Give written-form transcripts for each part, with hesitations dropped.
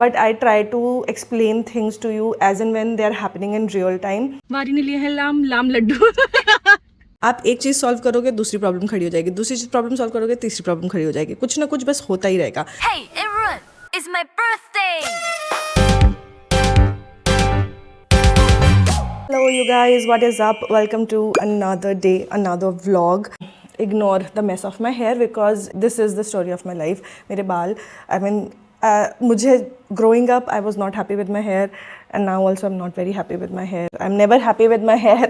but I try to explain things to you as and when they are happening in real time. वारी ने लिया है लाम लाम लड्डू। आप एक चीज़ सॉल्व करोगे दूसरी प्रॉब्लम खड़ी हो जाएगी, दूसरी चीज़ प्रॉब्लम सॉल्व करोगे तीसरी प्रॉब्लम खड़ी हो जाएगी, कुछ ना कुछ बस होता ही रहेगा। Hey everyone, it's my birthday! Hello you guys, what is up? Welcome to another day, another vlog. Ignore the mess of my hair because this is the story of my life. मेरे बाल, I mean, मुझे growing up I was not happy with my hair and now also I'm not very happy with my hair. I'm never happy with my hair.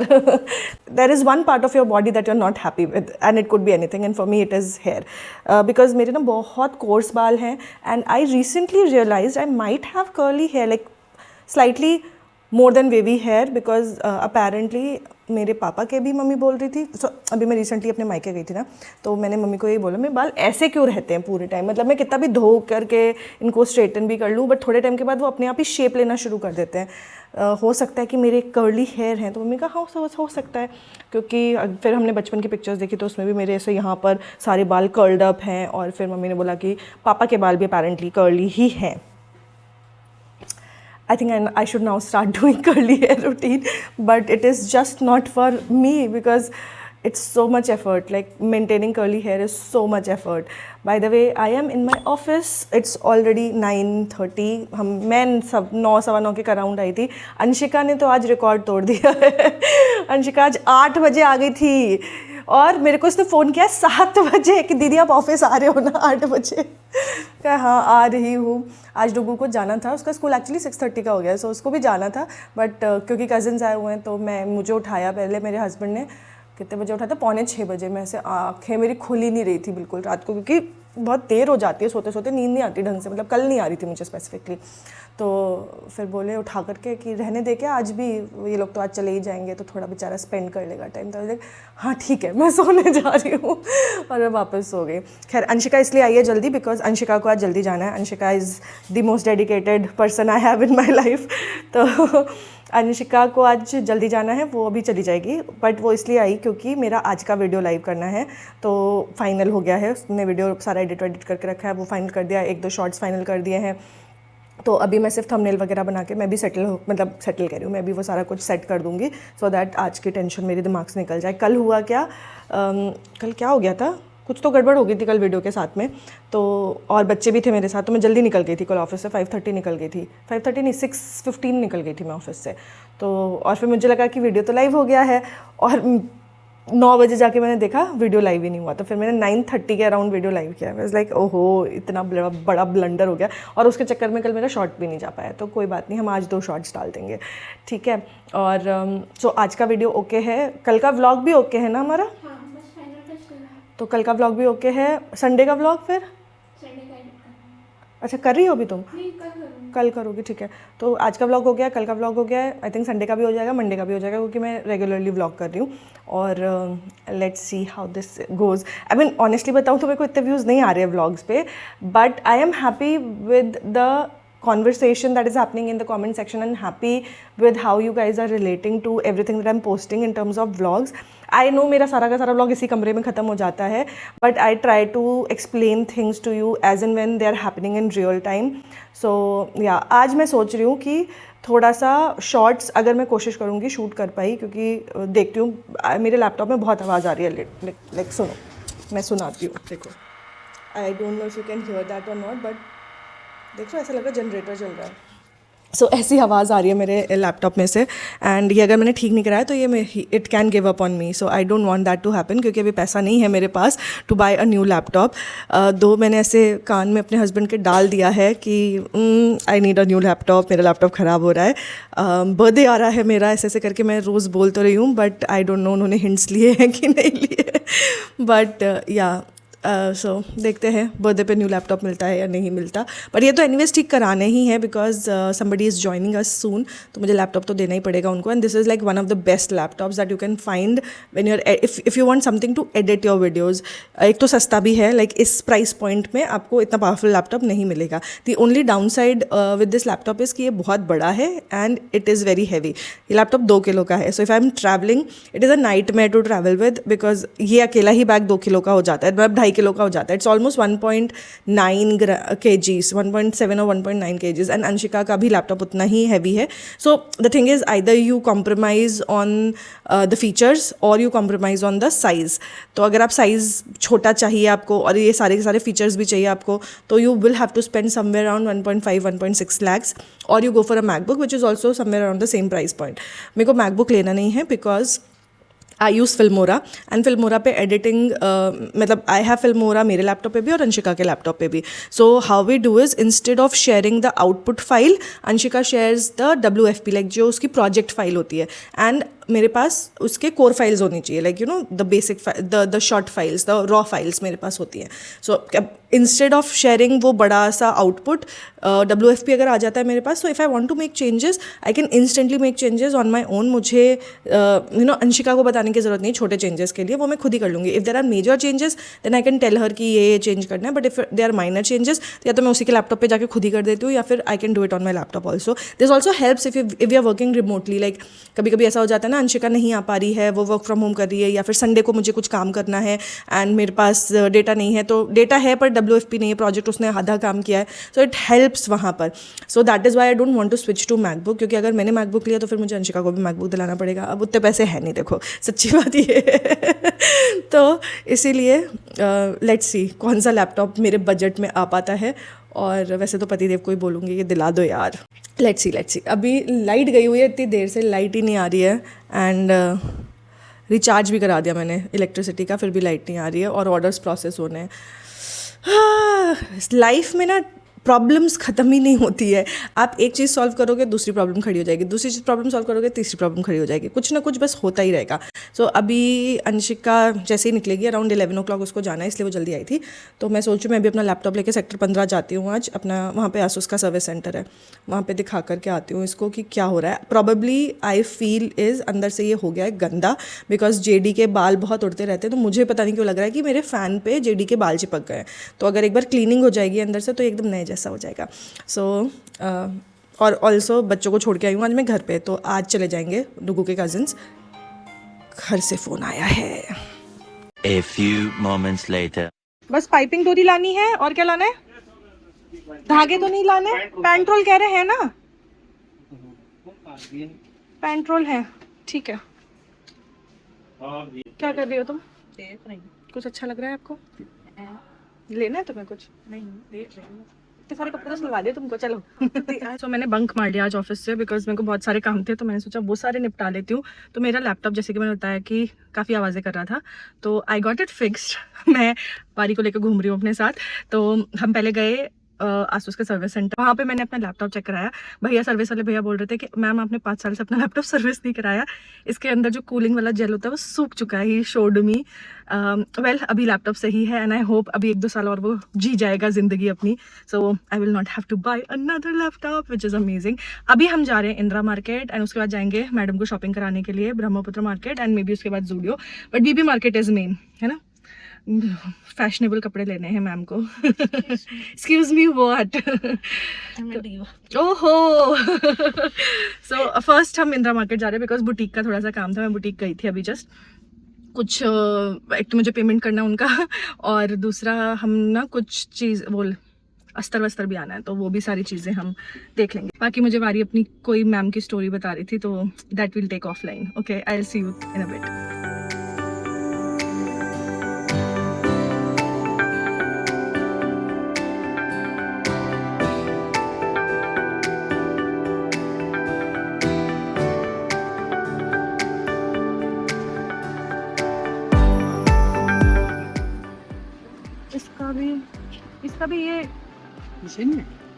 There is one part of your body that you're not happy with and it could be anything and for me it is hair. Because मेरे ना बहुत coarse बाल हैं and I recently realized I might have curly hair, like slightly more than wavy hair because apparently मेरे पापा के भी mummy बोल रही थी। अभी मैं रिसेंटली अपने मायके गई थी ना, तो मैंने मम्मी को यही बोला मेरे बाल ऐसे क्यों रहते हैं पूरे टाइम, मतलब मैं कितना भी धो करके इनको स्ट्रेटन भी कर लूँ बट थोड़े टाइम के बाद वो अपने आप ही शेप लेना शुरू कर देते हैं। हो सकता है कि मेरे कर्ली हेयर हैं, तो मम्मी का हाँ हो सकता है, क्योंकि फिर हमने बचपन की पिक्चर्स देखी तो उसमें भी मेरे ऐसे यहाँ पर सारे बाल कर्ल्ड अप हैं और फिर मम्मी ने बोला कि पापा के बाल भी अपेरेंटली कर्ली ही हैं। I think I should now start doing curly hair routine, but it is just not for me because it's so much effort. Like maintaining curly hair is so much effort. By the way, I am in my office. It's already 9:30. मैं सब 9:15 के around I थी। अंशिका ने तो आज record तोड़ दिया है। अंशिका आज 8 बजे आ गई थी और मेरे को उसने फ़ोन किया 7 बजे कि दीदी आप ऑफिस आ रहे हो ना 8 बजे। क्या हाँ आ रही हूँ। आज डुगू को जाना था, उसका स्कूल एक्चुअली 6:30 का हो गया, सो उसको भी जाना था बट क्योंकि कज़न्स आए हुए हैं तो मुझे उठाया पहले मेरे हस्बैंड ने। कितने बजे उठाया था? 5:45 बजे। मैं ऐसे आँखें मेरी खुल ही नहीं रही थी बिल्कुल रात को, क्योंकि बहुत देर हो जाती है सोते सोते, नींद नहीं आती ढंग से, मतलब कल नहीं आ रही थी मुझे स्पेसिफिकली। तो फिर बोले उठा करके कि रहने दे के आज भी, ये लोग तो आज चले ही जाएंगे तो थोड़ा बेचारा स्पेंड कर लेगा टाइम। तो हाँ ठीक है मैं सोने जा रही हूँ और मैं वापस सो गई। खैर अंशिका इसलिए आई है जल्दी बिकॉज अंशिका को आज जल्दी जाना है। Anshika is the most dedicated person I have in my life. तो अंशिका को आज जल्दी जाना है, वो अभी चली जाएगी बट वो इसलिए आई क्योंकि मेरा आज का वीडियो लाइव करना है। तो फाइनल हो गया है, उसने वीडियो सारा एडिट करके रखा है, वो फाइनल कर दिया, 1-2 शॉर्ट्स फाइनल कर दिए हैं। तो अभी मैं सिर्फ थंबनेल वगैरह बना के मैं भी सेटल कह रही हूँ, मैं भी वो सारा कुछ सेट कर दूँगी सो दैट आज की टेंशन मेरे दिमाग से निकल जाए। कल हुआ क्या, कल क्या हो गया था, कुछ तो गड़बड़ हो गई थी कल वीडियो के साथ में, तो और बच्चे भी थे मेरे साथ, तो मैं जल्दी निकल गई थी कल ऑफिस से। 5:30 निकल गई थी, 5:30 नहीं 6:15 निकल गई थी मैं ऑफिस से। तो और फिर मुझे लगा कि वीडियो तो लाइव हो गया है और 9 बजे जाके मैंने देखा वीडियो लाइव ही नहीं हुआ। तो फिर मैंने 9:30 के अराउंड वीडियो लाइव किया। मैं लाइक ओहो इतना बड़ा ब्लंडर हो गया और उसके चक्कर में कल मेरा शॉर्ट भी नहीं जा पाया। तो कोई बात नहीं, हम आज 2 शॉर्ट्स डाल देंगे, ठीक है। और सो आज का वीडियो ओके है, कल का व्लॉग भी ओके है ना हमारा? तो कल का व्लॉग भी ओके है। संडे का व्लॉग फिर अच्छा कर रही हो अभी तुम? कल करोगी, ठीक है। तो आज का व्लॉग हो गया, कल का व्लॉग हो गया है, आई थिंक संडे का भी हो जाएगा, मंडे का भी हो जाएगा, क्योंकि मैं रेगुलरली व्लॉग कर रही हूँ। और let's see how this goes. I mean honestly बताऊँ तो मेरे को इतने व्यूज़ नहीं आ रहे हैं व्लॉग्स पे, but I am happy with the conversation that is happening in the comment section and happy with how you guys are relating to everything that I'm posting in terms of vlogs. I know मेरा सारा का सारा vlog इसी कमरे में ख़त्म हो जाता है, but I try to explain things to you as and when they are happening in real time. So yeah, आज मैं सोच रही हूँ कि थोड़ा सा शॉर्ट्स अगर मैं कोशिश करूँगी शूट कर पाई, क्योंकि देखती हूँ मेरे लैपटॉप में बहुत आवाज़ आ रही है। लाइक सुनो मैं सुनाती हूँ, देखो। I don't know if you can hear that और नॉट, बट देख लो ऐसा लग रहा है जनरेटर चल रहा है। सो ऐसी आवाज़ आ रही है मेरे लैपटॉप में से एंड ये अगर मैंने ठीक नहीं कराया तो ये it can give up on me. So I don't want that to happen, क्योंकि अभी पैसा नहीं है मेरे पास to buy a new laptop. दो मैंने ऐसे कान में अपने हस्बैंड के डाल दिया है कि I need a new laptop, मेरा लैपटॉप ख़राब हो रहा है, बर्थडे आ रहा है मेरा, ऐसे करके मैं रोज़ बोल तो रही हूँ, बट आई डोंट नो उन्होंने हिंट्स लिए हैं कि नहीं लिए, बट या सो देखते हैं बर्थडे पे न्यू लैपटॉप मिलता है या नहीं मिलता। पर ये तो एनीवेज ठीक कराने ही है because somebody is joining us soon, तो मुझे लैपटॉप तो देना ही पड़ेगा उनको। And this is like one of the best laptops that you can find when you are if you want something to edit your videos. एक तो सस्ता भी है, लाइक इस प्राइस पॉइंट में आपको इतना पावरफुल लैपटॉप नहीं मिलेगा। The only downside with this laptop is कि ये बहुत बड़ा है and it is very heavy. ये लैपटॉप 2 किलो का है, so if I am travelling it is a nightmare to travel with, because ये अकेला ही बैग 2 किलो का हो जाता है। मतलब 2.5 किलो का हो जाता है. इट्स ऑलमोस्ट 1.9 kgs, 1.7 और 1.9 kgs. एंड अंशिका का भी लैपटॉप उतना ही हैवी है. So the thing is either you compromise on the features or you compromise on the size. तो अगर आप साइज़ छोटा चाहिए आपको और ये सारे के सारे फीचर्स भी चाहिए आपको, तो you will have to spend somewhere around 1.5-1.6 lakhs, और you go for a MacBook which is also somewhere around the same price point. मेरे को मैकबुक लेना नहीं है because I use Filmora, and Filmora पे एडिटिंग मतलब आई हैव फिल्मोरा मेरे laptop पे भी और अंशिका के लैपटॉप पे भी. So how we do is, instead of sharing the output file, Anshika shares the WFP, like जो उसकी प्रोजेक्ट फाइल होती है, एंड मेरे पास उसके कोर फाइल्स होनी चाहिए, like you know the basic the short files, the raw files मेरे पास होती हैं. सो इंस्टेड ऑफ शेयरिंग वो बड़ा सा आउटपुट, WFP अगर आ जाता है मेरे पास, so if I want to make changes I can instantly make changes on my own. मुझे यू नो अंशिका को बताने की ज़रूरत नहीं छोटे चेंजेस के लिए, वो मैं खुद ही कर लूँगी. If there are major changes then I can tell her कि ये चेंज करना है, but if they are minor changes तो या तो मैं उसी के लैपटॉप पे जाके खुद ही कर देती हूँ, या फिर I can do it on my laptop also. This also helps if you are working remotely. Like कभी कभी ऐसा हो जाता है ना, अंशिका नहीं आ पा रही है, वो वर्क फ्रॉम होम कर रही है, या फिर संडे को मुझे कुछ काम करना है एंड मेरे पास डेटा नहीं है, तो डेटा है पर WFP नहीं है, प्रोजेक्ट उसने आधा काम किया है, सो इट हेल्प्स वहाँ पर. So that is why I don't want to switch to MacBook, क्योंकि अगर मैंने मैकबुक लिया तो फिर मुझे अंशिका को भी मैकबुक दिलाना पड़ेगा. अब उतने पैसे हैं नहीं, देखो सच्ची बात ये है. तो इसीलिए लेट्स सी कौन सा लैपटॉप मेरे बजट में आ पाता है. और वैसे तो पतिदेव को ही बोलूँगी कि दिला दो यार. Let's see. अभी लाइट गई हुई है, इतनी देर से लाइट ही नहीं आ रही है, एंड रिचार्ज भी करा दिया मैंने इलेक्ट्रिसिटी का, फिर भी लाइट नहीं आ रही है, और ऑर्डर्स प्रोसेस होने हैं. लाइफ में ना प्रॉब्लम्स ख़त्म ही नहीं होती है. आप एक चीज़ सॉल्व करोगे दूसरी प्रॉब्लम खड़ी हो जाएगी, दूसरी चीज़ प्रॉब्लम सॉल्व करोगे तीसरी प्रॉब्लम खड़ी हो जाएगी, कुछ ना कुछ बस होता ही रहेगा. सो अभी अंशिका जैसे ही निकलेगी अराउंड 11 o'clock उसको जाना है, इसलिए वो जल्दी आई थी. तो मैं सोचूँ मैं भी अपना लैपटॉप लेके सेक्टर 15 जाती हूँ आज. अपना वहाँ पे आसूस का सर्विस सेंटर है, वहाँ पे दिखा करके आती हूँ इसको कि क्या हो रहा है. प्रॉबेबली आई फील इज़ अंदर से ये हो गया है गंदा, बिकॉज JD के बाल बहुत उड़ते रहते हैं, तो मुझे पता नहीं क्यों लग रहा है कि मेरे फ़ैन पे JD के बाल चिपक गए हैं. तो अगर एक बार क्लीनिंग हो जाएगी अंदर से तो एकदम नए जैसा हो जाएगा. सो और ऑल्सो बच्चों को छोड़ के आई हूँ आज मैं घर पे, तो आज चले जाएंगे डुगू के कजिन्स. घर से फ़ोन आया है. A few moments later. बस पाइपिंग डोरी लानी है, और क्या लाना है? धागे तो नहीं लाने? पेंट्रोल कह रहे हैं ना? पेंट्रोल है, ठीक है. क्या कर रही हो तुम? कुछ अच्छा लग रहा है आपको? लेना है तुम्हें कुछ? नहीं, देख रही हूँ. इतने सारे कपड़े तो सिलवा दिए तुमको, चलो. तो मैंने बंक मार लिया आज ऑफिस से, बिकॉज मेरे को बहुत सारे काम थे, तो मैंने सोचा वो सारे निपटा लेती हूँ. तो मेरा लैपटॉप जैसे कि मैंने बताया कि काफ़ी आवाज़ें कर रहा था, तो आई गॉट इट फिक्स्ड. मैं बारी को लेकर घूम रही हूँ अपने साथ. तो हम पहले गए आसूस के सर्विस सेंटर, वहाँ पे मैंने अपना लैपटॉप चेक कराया. भैया सर्विस वाले भैया बोल रहे थे कि मैम आपने 5 साल से अपना लैपटॉप सर्विस नहीं कराया, इसके अंदर जो कूलिंग वाला जेल होता है वो सूख चुका है. He showed me. वेल अभी लैपटॉप सही है, एंड आई होप अभी 1-2 साल और वो जी जाएगा ज़िंदगी अपनी. So I will not have to buy another laptop, which is amazing. अभी हम जा रहे हैं इंदिरा मार्केट, एंड उसके बाद जाएंगे मैडम को शॉपिंग कराने के लिए Brahmaputra market, and maybe उसके बाद Zudio, but BB market is main, है ना. फैशनेबल कपड़े लेने हैं मैम को. Excuse me, what? ओहो. सो फर्स्ट हम इंदिरा मार्केट जा रहे हैं बिकॉज बुटीक का थोड़ा सा काम था. मैं बुटीक गई थी अभी जस्ट. कुछ एक तो मुझे पेमेंट करना उनका, और दूसरा हम ना कुछ चीज़ बोल अस्तर वस्तर भी आना है, तो वो भी सारी चीज़ें हम देख लेंगे. बाकी मुझे वारी अपनी कोई मैम की स्टोरी बता रही थी, तो that will take offline. Okay, I will see you in a bit. इसका भी ये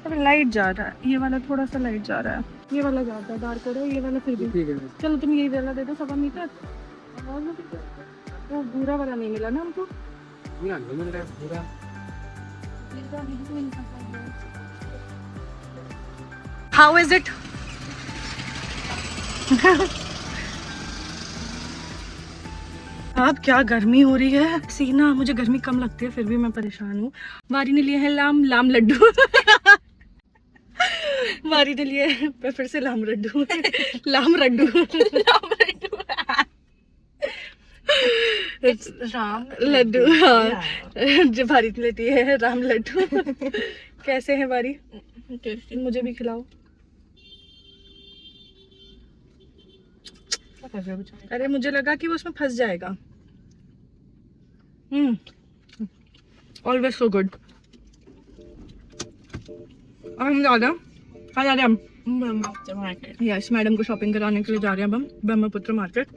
अभी लाइट जा रहा है, ये वाला थोड़ा सा लाइट जा रहा है, ये वाला ज़्यादा डार्क हो रहा है, ये वाला फिर भी. चलो तुम यही वाला दे दो 1.25 मीटर. वो भूरा वाला नहीं मिला ना हमको. How is it? अब क्या गर्मी हो रही है, सीना. मुझे गर्मी कम लगती है, फिर भी मैं परेशान हूँ. वारी ने लिए है लाम लड्डू. वारी ने लिए है फिर से लाम लड्डू. लाम लड्डू. राम लड्डू, हाँ जो भारी लेती है राम लड्डू। कैसे हैं बारी? मुझे भी खिलाओ। अरे मुझे लगा कि वो उसमें फंस जाएगा। Always so good. और हम जा रहे हैं, कहाँ जा रहे हैं हम? ब्रह्मपुत्र मार्केट। यस, मैडम को शॉपिंग कराने के लिए जा रहे हैं अब हम ब्रह्मपुत्र मार्केट।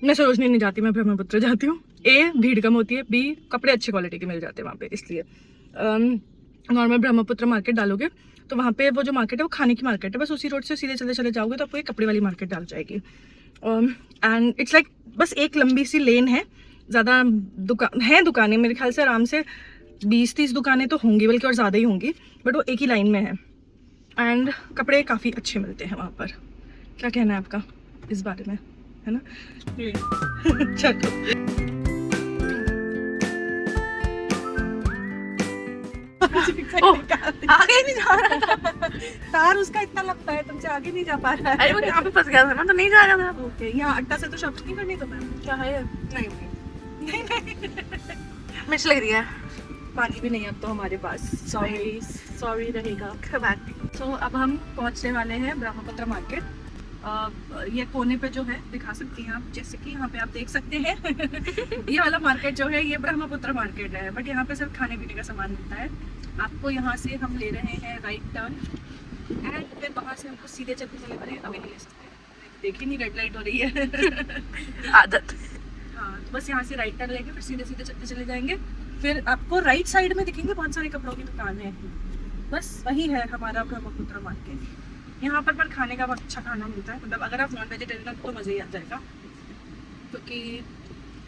मैं सरोजनी नहीं जाती, मैं ब्रह्मपुत्र जाती हूँ। ए, भीड़ कम होती है, बी, कपड़े अच्छी क्वालिटी के मिल जाते हैं वहाँ पे, इसलिए। नॉर्मल ब्रह्मपुत्र मार्केट डालोगे तो वहाँ पे वो जो मार्केट है वो खाने की मार्केट है, बस उसी रोड से सीधे चले जाओगे तो आपको एक कपड़े वाली मार्केट डाल जाएगी। एंड इट्स लाइक बस एक लंबी सी लेन है, ज़्यादा दुकानें मेरे ख्याल से आराम से 20-30 दुकानें तो होंगी, बल्कि और ज़्यादा ही होंगी, बट वो एक ही लाइन में है। एंड कपड़े काफ़ी अच्छे मिलते हैं वहाँ पर। क्या कहना है आपका इस बारे में, है ना? चलो आगे नहीं जा रहा था, तार उसका इतना लगता है, तुमसे आगे नहीं जा पा रहा है। अरे वो यहाँ पे फंस गया था ना, तो नहीं जा रहा था। ओके, यहाँ अट्टा से तो शॉपिंग नहीं करनी तुम्हें? क्या है? नहीं, मिर्च लग रही है। पानी भी नहीं अब तो हमारे पास। सॉरी रहेगा। तो अब हम पहुँचने वाले हैं ब्रह्मपुत्र मार्केट। ये कोने पे जो है दिखा सकती हैं आप, जैसे कि यहाँ पे आप देख सकते हैं। ये वाला मार्केट जो है ये ब्रह्मपुत्र मार्केट है, बट यहाँ पे सिर्फ खाने पीने का सामान मिलता है आपको। यहाँ से हम ले रहे हैं राइट टर्न, एंड फिर वहाँ से हमको सीधे चलते चले गए। अभी नहीं ले सकते, देखिए नहीं रेड लाइट हो रही है। आदत। हाँ, तो बस यहाँ से राइट टर्न लेंगे, फिर सीधे सीधे चलते चले जाएंगे। फिर आपको राइट साइड में दिखेंगे बहुत सारे कपड़ों की दुकानें। बस वही है हमारा ब्रह्मपुत्र मार्केट। यहाँ पर खाने का बहुत अच्छा खाना मिलता है, मतलब अगर आप नॉन वेजिटेरियन तो मज़े ही आ जाएगा, क्योंकि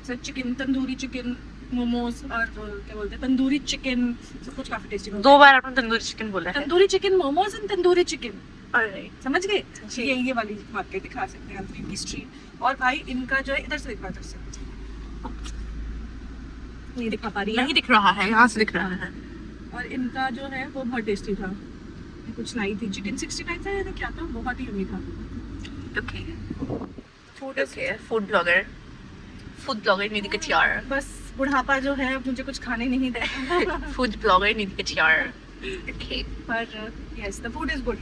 sir chicken, tandoori chicken, momos और क्या बोलते हैं तंदूरी चिकन, सब कुछ काफ़ी टेस्टी। 2 बार आपने तंदूरी चिकन बोला है। Tandoori chicken momos and tandoori chicken, alright. समझ गए? ये वाली मार्केट दिखा सकते हैं आप, स्ट्रीट। और भाई इनका जो है इधर से दिखा, इधर से नहीं दिखा पा रही है, नहीं दिख रहा है, यहाँ से दिख रहा है। और इनका जो है वो बहुत टेस्टी था। कुछ लाई थी, चिकन 65 था या क्या था, बहुत ही यम्मी था। ओके, फूड ब्लॉगर निधि कटियार। बस बुढ़ापा जो है मुझे कुछ खाने नहीं देता। फूड ब्लॉगर निधि कटियार। ओके, पर yes the food is good.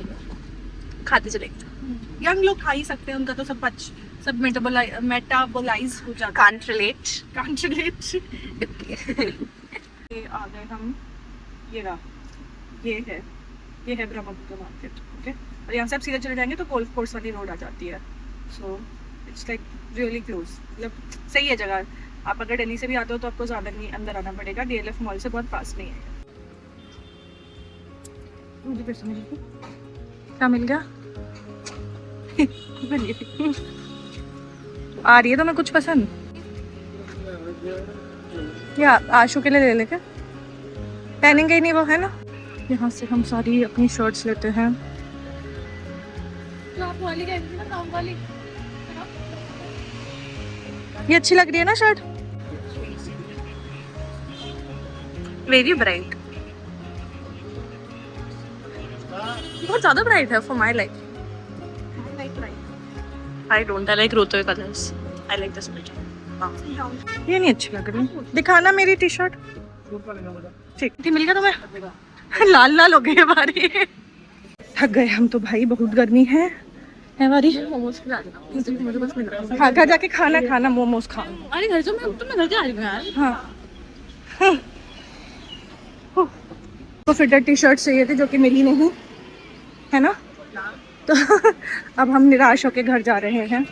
खाते चलेंगे। यंग लोग खा ही सकते हैं, उनका तो सब मेटाबोलाइज हो जाता कांट रिलेट। है। आ गए हम, ये है ब्रह्मपुत्र मार्केट। ओके, और यहाँ से आप सीधे चले जाएंगे तो गोल्फ कोर्स वाली रोड आ जाती है। So it's like really close, मतलब सही है जगह। आप अगर दिल्ली से भी आते हो तो आपको ज़्यादा नहीं अंदर आना पड़ेगा, DLF मॉल से बहुत पास नहीं है। मुझे फिर समझ क्या मिल गया? आ रही है तो मैं कुछ पसंद या आशु के लिए ले लेके पहनेंगे ही नहीं वो, है ना? यहाँ से हम सारी अपनी शर्ट्स लेते हैं। ये अच्छी लग रही है ना शर्ट? वेरी ब्राइट, बहुत ज्यादा ब्राइट है for my like. I don't, I like रोतो colours. I like this better. ये नहीं अच्छी लग रही, दिखाना मेरी टी शर्ट। ठीक, मिल गया तुम्हें? लाल लाल हो गई है हमारी। थक गए हम तो भाई, बहुत गर्मी है हमारी। मोमोज खिला देना। हाँ, घर जाके खाना मोमोज खा। अरे घर जो मैं घर जा रही हूँ यार। हाँ, तो फिटर टी शर्ट चाहिए थी जो कि मिली नहीं, है ना? तो अब हम निराश होके घर जा रहे हैं।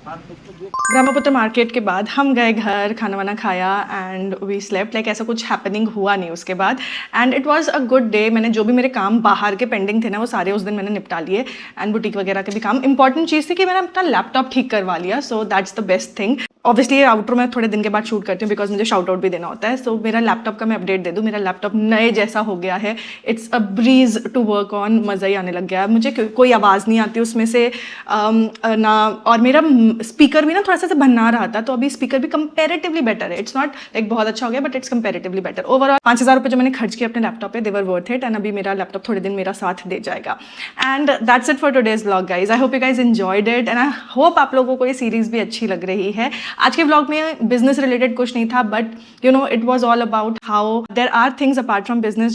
ब्रह्मपुत्र मार्केट के बाद हम गए घर, खाना वाना खाया एंड वी स्लेप्ट। लाइक ऐसा कुछ हैपनिंग हुआ नहीं उसके बाद, and it was a good day. मैंने जो भी मेरे काम बाहर के पेंडिंग थे ना वो सारे उस दिन मैंने निपटा लिए, एंड बुटीक वगैरह के भी काम। इंपॉर्टेंट चीज़ थी कि मैंने अपना लैपटॉप ठीक करवा लिया, so that's the best thing. Obviously ये आउटरो मैं थोड़े दिन के बाद शूट करती हूँ बिकॉज मुझे शाउट आउट भी देना होता है. सो मेरा लैपटॉप का मैं अपडेट दे दूँ. मेरा लैपटॉप नए जैसा हो गया है. It's a breeze to work on. मज़ा ही आने लग गया है. मुझे कोई आवाज़ नहीं आती उसमें से ना. और मेरा स्पीकर भी ना थोड़ा सा भन्ना रहा था, तो अभी स्पीकर भी कंपेरेटिवली बेटर है. इट्स नॉट लाइक बहुत अच्छा हो गया, but it's comparatively better. Overall 5,000 रुपये जो मैंने खर्च किए अपने लैपटॉप पे, दे वर वर्थ इट. एंड अभी मेरा लैपटॉप थोड़े दिन मेरा साथ दे जाएगा. And that's it for today's vlog guys. I hope you guys enjoyed it and I hope आप लोगों को ये सीरीज़ भी अच्छी लग रही है. आज के व्लॉग में बिजनेस रिलेटेड कुछ नहीं था, but you know it was all about how there are things apart from business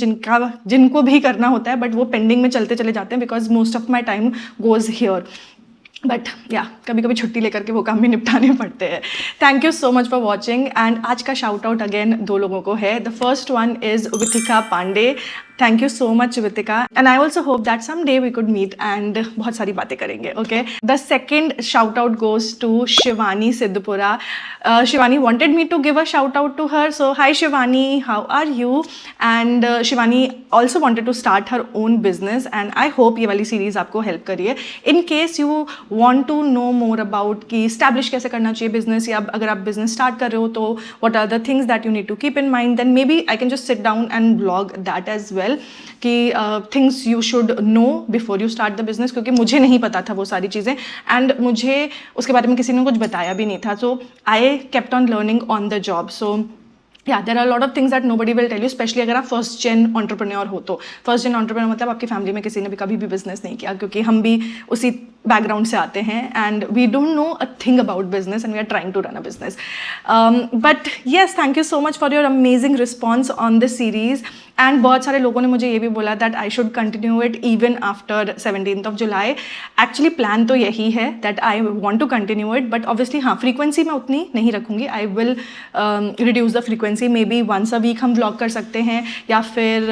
जिनको भी करना होता है, बट वो पेंडिंग में चलते चले जाते हैं because most of my time goes here. But या कभी कभी छुट्टी लेकर के वो काम भी निपटाने पड़ते हैं. Thank you so much for watching. And आज का शाउट आउट अगेन 2 लोगों को है. The first one is Vithika Pandey. Thank you so much Vithika. And I also hope that some day we could meet and बहुत सारी बातें करेंगे. Okay. The second shout out goes to Shivani Siddhpura. Shivani wanted me to give a shout out to her. So hi Shivani, how are you? And Shivani also wanted to start her own business and I hope ये वाली series आपको help करी है. In case you want to know more about कि establish कैसे करना चाहिए business, या अगर आप business start कर रहे हो तो what are the things that you need to keep in mind, then maybe I can just sit down and vlog that as well कि things you should know before you start the business, क्योंकि मुझे नहीं पता था वो सारी चीज़ें and मुझे उसके बारे में किसी ने कुछ बताया भी नहीं था. So I kept on learning on the job. So yeah, there are a lot of things that nobody will tell you, especially अगर आप फर्स्ट जेन entrepreneur हो तो. फर्स्ट जेन entrepreneur मतलब आपकी फैमिली में किसी ने भी कभी भी बिजनेस नहीं किया, क्योंकि हम भी उसी बैकग्राउंड से आते हैं and we don't know a thing about business and we are trying to run a business. But yes, thank you so much for your amazing response on this series. And बहुत सारे लोगों ने मुझे ये भी बोला that I should continue it even after 17th of July. Actually plan तो यही है that I want to continue it, but obviously हाँ, फ्रीक्वेंसी मैं उतनी नहीं रखूँगी. I will reduce the frequency. Maybe once a week हम vlog कर सकते हैं, या फिर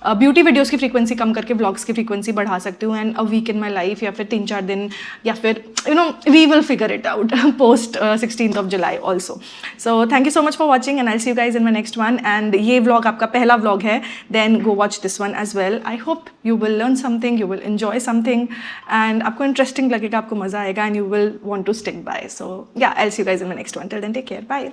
ब्यूटी वीडियोज़ की फ्रीक्वेंसी कम करके व्लॉग्स की फ्रीक्वेंसी बढ़ा सकती हूँ. And a week in my life, या फिर 3-4 दिन, या फिर you know we will figure it out post 16th of July also. So thank you so much for watching and I see you guys in my next one. And ये vlog आपका पहला vlog है, then go watch this one as well. I hope you will learn something, you will enjoy something and आपको interesting लगेगा, आपको मज़ा आएगा and you will want to stick by. So yeah, I see you guys in my next one. Till then take care, bye.